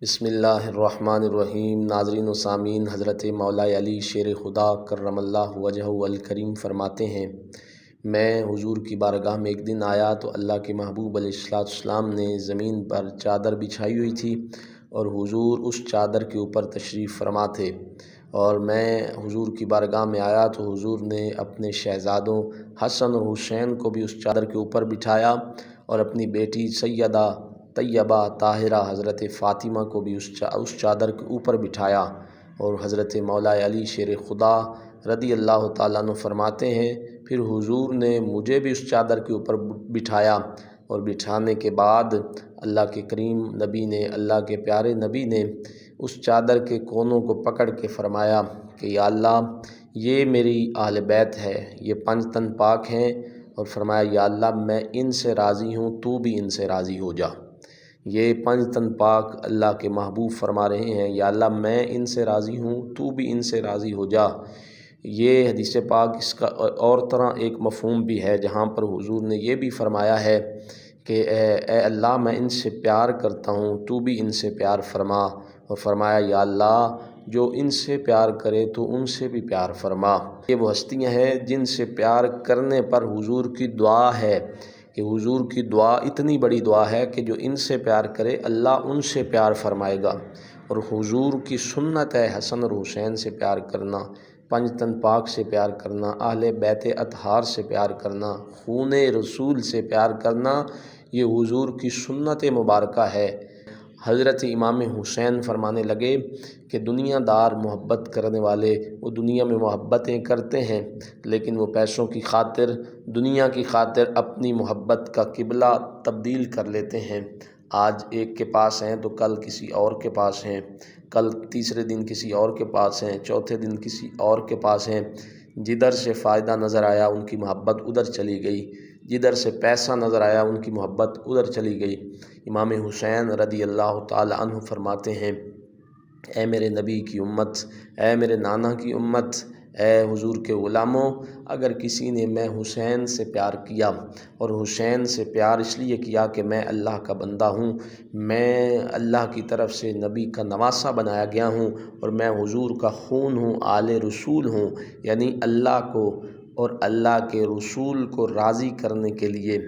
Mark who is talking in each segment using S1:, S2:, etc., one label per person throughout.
S1: بسم اللہ الرحمن الرحیم۔ ناظرین و سامعین، حضرت مولا علی شیر خدا کرم اللہ وجہہ الکریم فرماتے ہیں، میں حضور کی بارگاہ میں ایک دن آیا تو اللہ کے محبوب علیہ السلام نے زمین پر چادر بچھائی ہوئی تھی اور حضور اس چادر کے اوپر تشریف فرما تھے، اور میں حضور کی بارگاہ میں آیا تو حضور نے اپنے شہزادوں حسن اور حسین کو بھی اس چادر کے اوپر بٹھایا اور اپنی بیٹی سیدہ طیبہ طاہرہ حضرت فاطمہ کو بھی اس چادر کے اوپر بٹھایا، اور حضرت مولا علی شیر خدا رضی اللہ تعالیٰ عنہ فرماتے ہیں پھر حضور نے مجھے بھی اس چادر کے اوپر بٹھایا، اور بٹھانے کے بعد اللہ کے کریم نبی نے، اللہ کے پیارے نبی نے اس چادر کے کونوں کو پکڑ کے فرمایا کہ یا اللہ یہ میری اہل بیت ہے، یہ 5 تن پاک ہیں، اور فرمایا یا اللہ میں ان سے راضی ہوں، تو بھی ان سے راضی ہو جا۔ یہ 5 تن پاک اللہ کے محبوب فرما رہے ہیں یا اللہ میں ان سے راضی ہوں، تو بھی ان سے راضی ہو جا۔ یہ حدیث پاک اس کا اور طرح ایک مفہوم بھی ہے، جہاں پر حضور نے یہ بھی فرمایا ہے کہ اے اللہ میں ان سے پیار کرتا ہوں، تو بھی ان سے پیار فرما، اور فرمایا یا اللہ جو ان سے پیار کرے تو ان سے بھی پیار فرما۔ یہ وہ ہستیاں ہیں جن سے پیار کرنے پر حضور کی دعا ہے کہ حضور کی دعا اتنی بڑی دعا ہے کہ جو ان سے پیار کرے اللہ ان سے پیار فرمائے گا، اور حضور کی سنت ہے حسن اور حسین سے پیار کرنا، 5 تن پاک سے پیار کرنا، اہل بیت اطہار سے پیار کرنا، خون رسول سے پیار کرنا، یہ حضور کی سنت مبارکہ ہے۔ حضرت امام حسین فرمانے لگے کہ دنیا دار محبت کرنے والے وہ دنیا میں محبتیں کرتے ہیں، لیکن وہ پیسوں کی خاطر، دنیا کی خاطر اپنی محبت کا قبلہ تبدیل کر لیتے ہیں۔ آج ایک کے پاس ہیں تو کل کسی اور کے پاس ہیں، کل تیسرے دن کسی اور کے پاس ہیں، چوتھے دن کسی اور کے پاس ہیں۔ جدھر سے فائدہ نظر آیا ان کی محبت ادھر چلی گئی، جدھر سے پیسہ نظر آیا ان کی محبت ادھر چلی گئی۔ امام حسین رضی اللہ تعالی عنہ فرماتے ہیں، اے میرے نبی کی امت، اے میرے نانا کی امت، اے حضور کے غلاموں، اگر کسی نے میں حسین سے پیار کیا، اور حسین سے پیار اس لیے کیا کہ میں اللہ کا بندہ ہوں، میں اللہ کی طرف سے نبی کا نواسہ بنایا گیا ہوں، اور میں حضور کا خون ہوں، آل رسول ہوں، یعنی اللہ کو اور اللہ کے رسول کو راضی کرنے کے لیے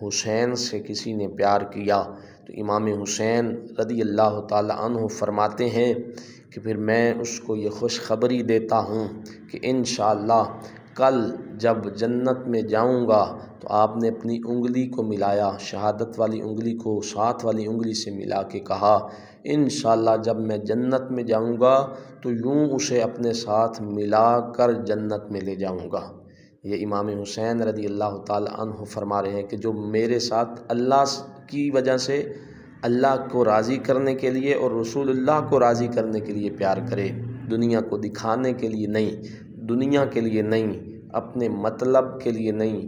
S1: حسین سے کسی نے پیار کیا، تو امام حسین رضی اللہ تعالی عنہ فرماتے ہیں کہ پھر میں اس کو یہ خوشخبری دیتا ہوں کہ انشاءاللہ کل جب جنت میں جاؤں گا تو آپ نے اپنی انگلی کو ملایا، شہادت والی انگلی کو ساتھ والی انگلی سے ملا کے کہا انشاءاللہ جب میں جنت میں جاؤں گا تو یوں اسے اپنے ساتھ ملا کر جنت میں لے جاؤں گا۔ یہ امام حسین رضی اللہ تعالی عنہ فرما رہے ہیں کہ جو میرے ساتھ اللہ کی وجہ سے، اللہ کو راضی کرنے کے لیے اور رسول اللہ کو راضی کرنے کے لیے پیار کرے، دنیا کو دکھانے کے لیے نہیں، دنیا کے لیے نہیں، اپنے مطلب کے لیے نہیں،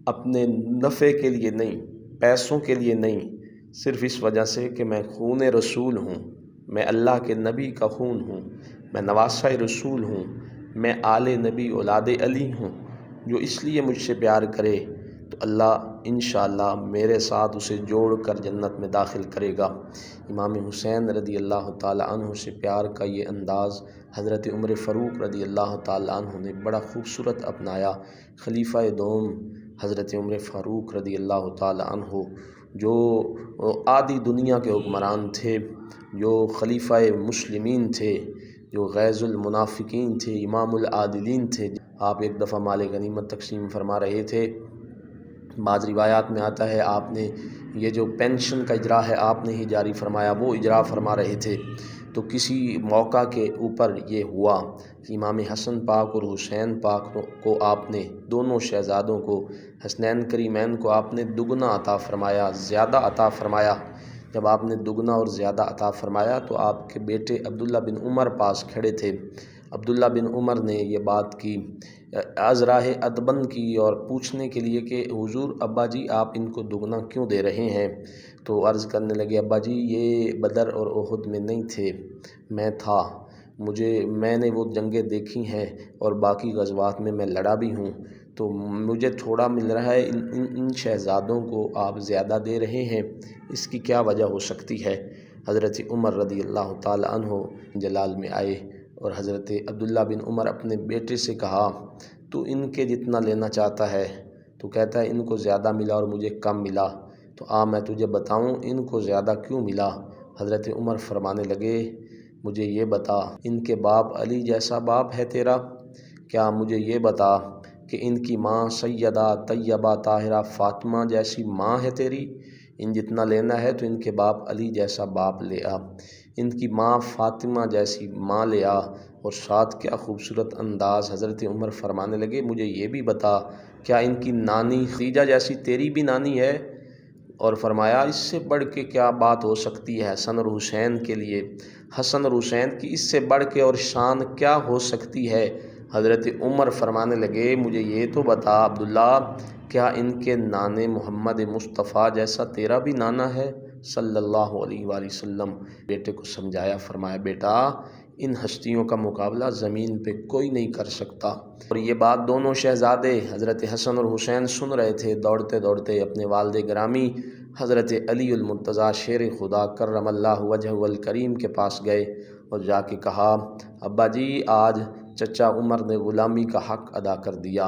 S1: اپنے نفع کے لیے نہیں، پیسوں کے لیے نہیں، صرف اس وجہ سے کہ میں خون رسول ہوں، میں اللہ کے نبی کا خون ہوں، میں نواسہ رسول ہوں، میں آل نبی اولاد علی ہوں، جو اس لیے مجھ سے پیار کرے تو اللہ انشاءاللہ میرے ساتھ اسے جوڑ کر جنت میں داخل کرے گا۔ امام حسین رضی اللہ تعالی عنہ سے پیار کا یہ انداز حضرت عمر فاروق رضی اللہ تعالی عنہ نے بڑا خوبصورت اپنایا۔ خلیفہ دوم حضرت عمر فاروق رضی اللہ تعالی عنہ جو آدھی دنیا کے حکمران تھے، جو خلیفہ مسلمین تھے، جو غیظ المنافقین تھے، امام العادلین تھے۔ آپ ایک دفعہ مال غنیمت تقسیم فرما رہے تھے، بعض روایات میں آتا ہے آپ نے یہ جو پینشن کا اجرا ہے آپ نے ہی جاری فرمایا، وہ اجرا فرما رہے تھے، تو کسی موقع کے اوپر یہ ہوا کہ امام حسن پاک اور حسین پاک کو آپ نے، دونوں شہزادوں کو، حسنین کریمین کو آپ نے دگنا عطا فرمایا، زیادہ عطا فرمایا۔ جب آپ نے دگنا اور زیادہ عطا فرمایا تو آپ کے بیٹے عبداللہ بن عمر پاس کھڑے تھے۔ عبداللہ بن عمر نے یہ بات کی، ازراہ ادبن کی، اور پوچھنے کے لیے کہ حضور ابا جی آپ ان کو دگنا کیوں دے رہے ہیں؟ تو عرض کرنے لگے ابا جی یہ بدر اور احد میں نہیں تھے، میں تھا، میں نے وہ جنگیں دیکھی ہیں اور باقی غزوات میں لڑا بھی ہوں، تو مجھے تھوڑا مل رہا ہے، ان شہزادوں کو آپ زیادہ دے رہے ہیں، اس کی کیا وجہ ہو سکتی ہے؟ حضرت عمر رضی اللہ تعالی عنہ جلال میں آئے اور حضرت عبداللہ بن عمر اپنے بیٹے سے کہا تو ان کے جتنا لینا چاہتا ہے، تو کہتا ہے ان کو زیادہ ملا اور مجھے کم ملا، تو میں تجھے بتاؤں ان کو زیادہ کیوں ملا؟ حضرت عمر فرمانے لگے مجھے یہ بتا ان کے باپ علی جیسا باپ ہے تیرا؟ کیا مجھے یہ بتا کہ ان کی ماں سیدہ طیبہ طاہرہ فاطمہ جیسی ماں ہے تیری؟ ان جتنا لینا ہے تو ان کے باپ علی جیسا باپ لے آ، ان کی ماں فاطمہ جیسی ماں لے آ، اور ساتھ کیا خوبصورت انداز۔ حضرت عمر فرمانے لگے مجھے یہ بھی بتا کیا ان کی نانی خدیجہ جیسی تیری بھی نانی ہے؟ اور فرمایا اس سے بڑھ کے کیا بات ہو سکتی ہے حسن اور حسین کے لیے، حسن اور حسین کی اس سے بڑھ کے اور شان کیا ہو سکتی ہے؟ حضرت عمر فرمانے لگے مجھے یہ تو بتا عبداللہ کیا ان کے نانے محمد مصطفیٰ جیسا تیرا بھی نانا ہے صلی اللہ علیہ وآلہ وسلم؟ بیٹے کو سمجھایا، فرمایا بیٹا ان ہستیوں کا مقابلہ زمین پہ کوئی نہیں کر سکتا۔ اور یہ بات دونوں شہزادے حضرت حسن اور حسین سن رہے تھے، دوڑتے دوڑتے اپنے والد گرامی حضرت علی المرتضیٰ شیر خدا کرم اللہ وجہہ الکریم کے پاس گئے اور جا کے کہا ابا جی آج چچا عمر نے غلامی کا حق ادا کر دیا،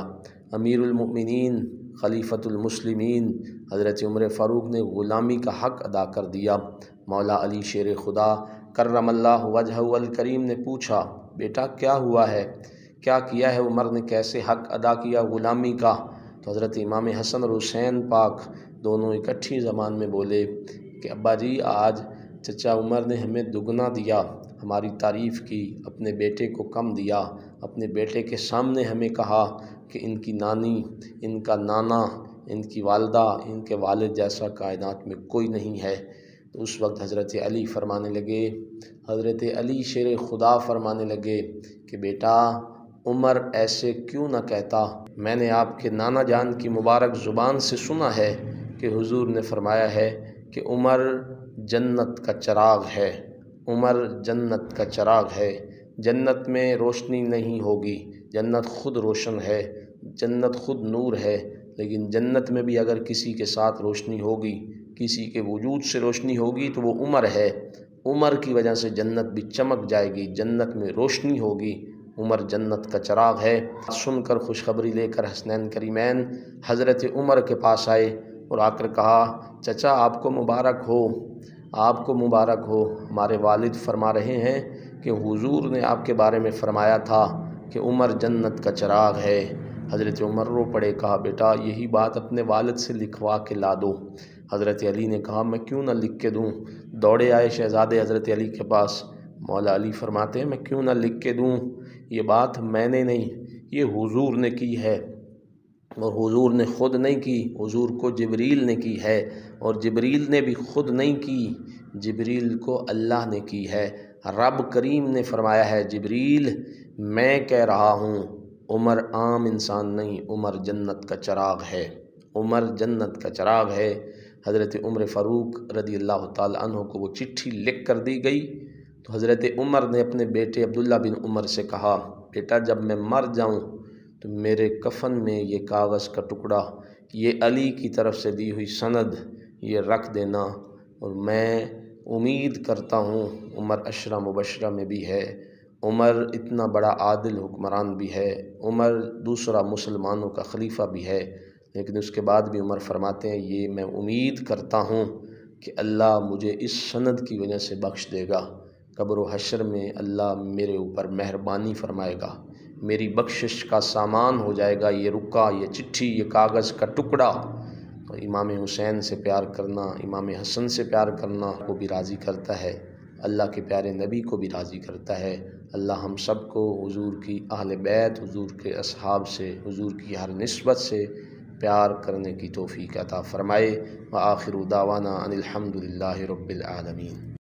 S1: امیر المؤمنین خلیفۃ المسلمین حضرت عمر فاروق نے غلامی کا حق ادا کر دیا۔ مولا علی شیر خدا کرم اللہ وجہہ الکریم نے پوچھا بیٹا کیا ہوا ہے، کیا کیا ہے عمر نے، کیسے حق ادا کیا غلامی کا؟ تو حضرت امام حسن اور حسین پاک دونوں اکٹھی زبان میں بولے کہ ابا جی آج چچا عمر نے ہمیں دگنا دیا، ہماری تعریف کی، اپنے بیٹے کو کم دیا، اپنے بیٹے کے سامنے ہمیں کہا کہ ان کی نانی، ان کا نانا، ان کی والدہ، ان کے والد جیسا کائنات میں کوئی نہیں ہے۔ تو اس وقت حضرت علی فرمانے لگے، حضرت علی شیر خدا فرمانے لگے کہ بیٹا عمر ایسے کیوں نہ کہتا، میں نے آپ کے نانا جان کی مبارک زبان سے سنا ہے کہ حضور نے فرمایا ہے کہ عمر جنت کا چراغ ہے، عمر جنت کا چراغ ہے، جنت میں روشنی نہیں ہوگی، جنت خود روشن ہے، جنت خود نور ہے، لیکن جنت میں بھی اگر کسی کے ساتھ روشنی ہوگی، کسی کے وجود سے روشنی ہوگی تو وہ عمر ہے، عمر کی وجہ سے جنت بھی چمک جائے گی، جنت میں روشنی ہوگی، عمر جنت کا چراغ ہے۔ سن کر خوشخبری لے کر حسنین کریمین حضرت عمر کے پاس آئے اور آ کر کہا چچا آپ کو مبارک ہو، آپ کو مبارک ہو، ہمارے والد فرما رہے ہیں کہ حضور نے آپ کے بارے میں فرمایا تھا کہ عمر جنت کا چراغ ہے۔ حضرت عمر رو پڑے، کہا بیٹا یہی بات اپنے والد سے لکھوا کے لا دو۔ حضرت علی نے کہا میں کیوں نہ لکھ کے دوں؟ دوڑے آئے شہزادے حضرت علی کے پاس، مولا علی فرماتے ہیں میں کیوں نہ لکھ کے دوں، یہ بات میں نے نہیں یہ حضور نے کی ہے، اور حضور نے خود نہیں کی، حضور کو جبریل نے کی ہے، اور جبریل نے بھی خود نہیں کی، جبریل کو اللہ نے کی ہے۔ رب کریم نے فرمایا ہے جبریل میں کہہ رہا ہوں عمر عام انسان نہیں، عمر جنت کا چراغ ہے، عمر جنت کا چراغ ہے۔ حضرت عمر فاروق رضی اللہ تعالی عنہ کو وہ چٹھی لکھ کر دی گئی تو حضرت عمر نے اپنے بیٹے عبداللہ بن عمر سے کہا بیٹا جب میں مر جاؤں تو میرے کفن میں یہ کاغذ کا ٹکڑا، یہ علی کی طرف سے دی ہوئی سند یہ رکھ دینا، اور میں امید کرتا ہوں عمر عشرہ مبشرہ میں بھی ہے، عمر اتنا بڑا عادل حکمران بھی ہے، عمر دوسرا مسلمانوں کا خلیفہ بھی ہے، لیکن اس کے بعد بھی عمر فرماتے ہیں یہ میں امید کرتا ہوں کہ اللہ مجھے اس سند کی وجہ سے بخش دے گا، قبر و حشر میں اللہ میرے اوپر مہربانی فرمائے گا، میری بخشش کا سامان ہو جائے گا یہ رکا، یہ چٹھی، یہ کاغذ کا ٹکڑا۔ تو امام حسین سے پیار کرنا، امام حسن سے پیار کرنا کو بھی راضی کرتا ہے، اللہ کے پیارے نبی کو بھی راضی کرتا ہے۔ اللہ ہم سب کو حضور کی اہل بیت، حضور کے اصحاب سے، حضور کی ہر نسبت سے پیار کرنے کی توفیق عطا فرمائے۔ وآخر دعوانا ان الحمد للہ رب العالمین۔